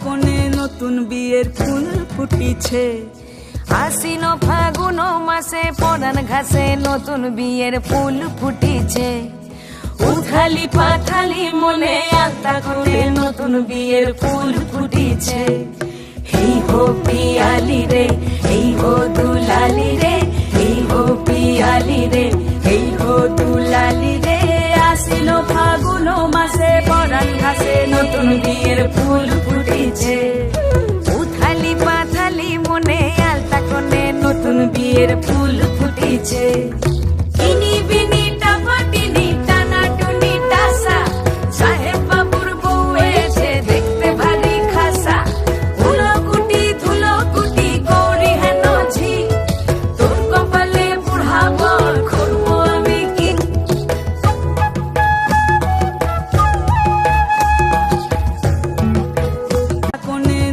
কোণে নতুন বিয়ের ফুল ফুটিছে, আশ্বিন ফাগুন মাসে পরান ঘাসে নতুন বিয়ের ফুল ফুটিছে। উথালি পাথালি মনে আত্মা কোণে নতুন বিয়ের ফুল ফুটিছে। এই হো পিয়ালি রে, এই হো দুলালি রে, এই হো পিয়ালি রে, এই হো দুলালি রে। আশ্বিন ফাগুন মাসে পরান ঘাসে নতুন বিয়ের ফুল ফুটিছে।